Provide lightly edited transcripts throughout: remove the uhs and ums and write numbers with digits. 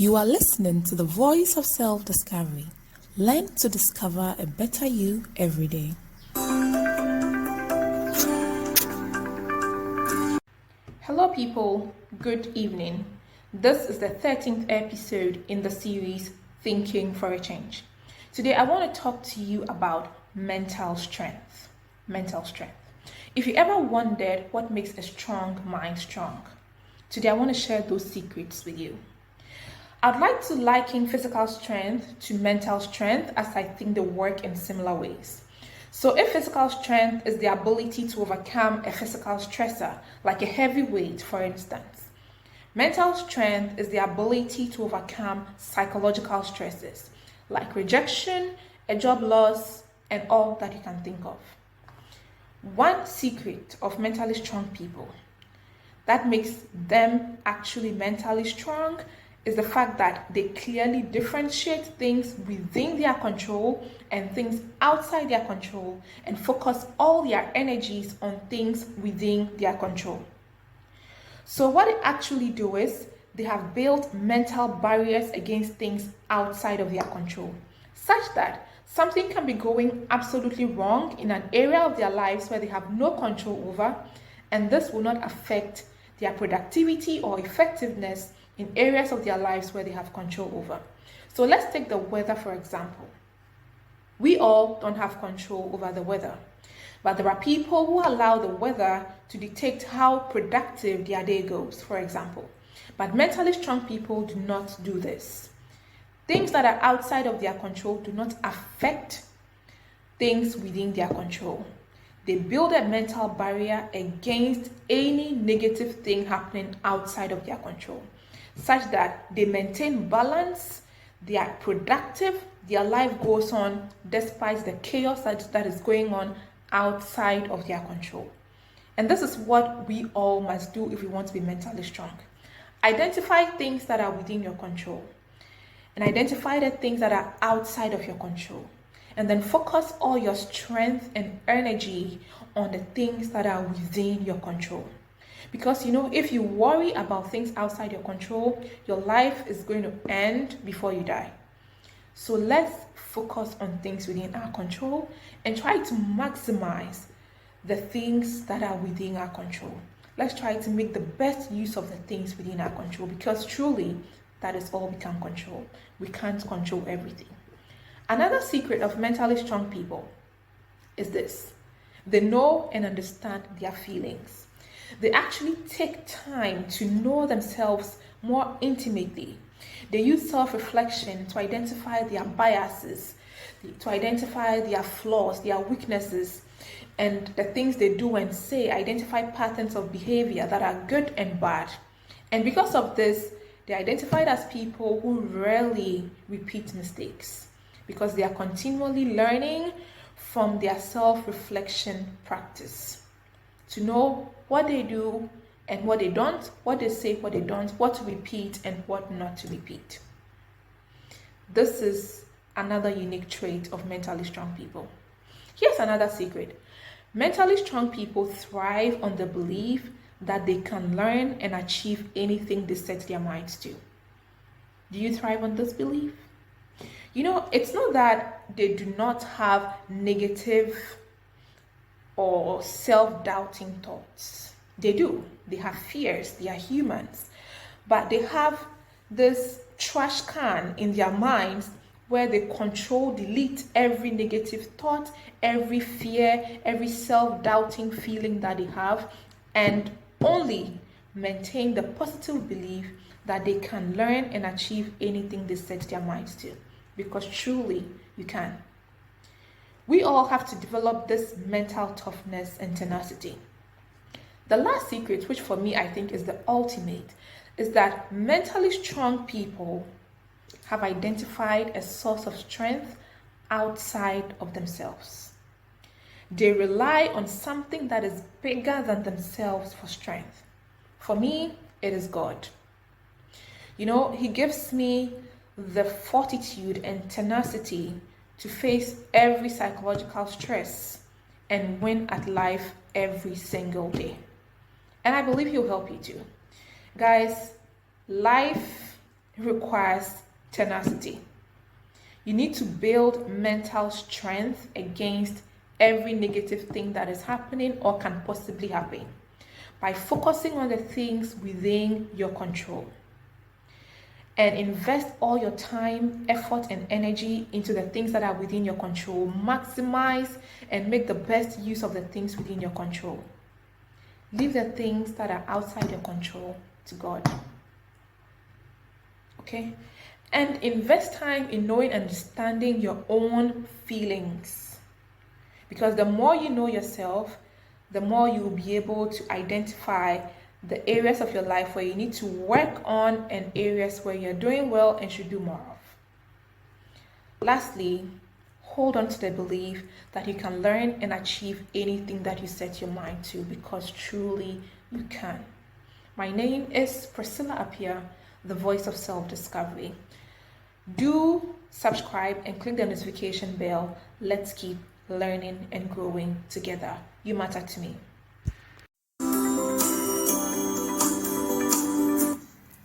You are listening to the voice of self-discovery. Learn to discover a better you every day. Hello people, good evening. This is the 13th episode in the series Thinking for a Change. Today I want to talk to you about mental strength. Mental strength. If you ever wondered what makes a strong mind strong, today I want to share those secrets with you. I'd like to liken physical strength to mental strength as I think they work in similar ways. So if physical strength is the ability to overcome a physical stressor, like a heavy weight, for instance, mental strength is the ability to overcome psychological stresses, like rejection, a job loss, and all that you can think of. One secret of mentally strong people that makes them actually mentally strong is the fact that they clearly differentiate things within their control and things outside their control and focus all their energies on things within their control. So what they actually do is they have built mental barriers against things outside of their control, such that something can be going absolutely wrong in an area of their lives where they have no control over, and this will not affect their productivity or effectiveness in areas of their lives where they have control over. So let's take the weather for example. We all don't have control over the weather, but there are people who allow the weather to dictate how productive their day goes, for example. But mentally strong people do not do this. Things that are outside of their control do not affect things within their control. They build a mental barrier against any negative thing happening outside of their control, such that they maintain balance, they are productive, their life goes on despite the chaos that is going on outside of their control. And this is what we all must do if we want to be mentally strong. Identify things that are within your control and identify the things that are outside of your control. And then focus all your strength and energy on the things that are within your control. Because if you worry about things outside your control, your life is going to end before you die. So let's focus on things within our control and try to maximize the things that are within our control. Let's try to make the best use of the things within our control, because truly that is all we can control. We can't control everything. Another secret of mentally strong people is this: they know and understand their feelings. They actually take time to know themselves more intimately. They use self-reflection to identify their biases, to identify their flaws, their weaknesses, and the things they do and say, identify patterns of behavior that are good and bad. And because of this, they're identified as people who rarely repeat mistakes, because they are continually learning from their self-reflection practice to know what they do and what they don't, what they say, what they don't, what to repeat and what not to repeat. This is another unique trait of mentally strong people. Here's another secret. Mentally strong people thrive on the belief that they can learn and achieve anything they set their minds to. Do you thrive on this belief? It's not that they do not have negative or self-doubting thoughts. They do. They have fears. They are humans. But they have this trash can in their minds where they control, delete every negative thought, every fear, every self-doubting feeling that they have, and only maintain the positive belief that they can learn and achieve anything they set their minds to. Because truly, you can. We all have to develop this mental toughness and tenacity. The last secret, which for me I think is the ultimate, is that mentally strong people have identified a source of strength outside of themselves. They rely on something that is bigger than themselves for strength. For me, it is God. He gives me the fortitude and tenacity to face every psychological stress and win at life every single day. And I believe he'll help you too. Guys, life requires tenacity. You need to build mental strength against every negative thing that is happening or can possibly happen by focusing on the things within your control. And invest all your time, effort, and energy into the things that are within your control. Maximize and make the best use of the things within your control. Leave the things that are outside your control to God. Okay? And invest time in knowing and understanding your own feelings. Because the more you know yourself, the more you will be able to identify the areas of your life where you need to work on and areas where you're doing well and should do more of. Lastly, hold on to the belief that you can learn and achieve anything that you set your mind to, because truly you can. My name is Priscilla Appiah, the voice of self-discovery. Do subscribe and click the notification bell. Let's keep learning and growing together. You matter to me.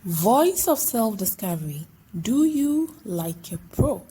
Voice of self-discovery. Do you like a pro?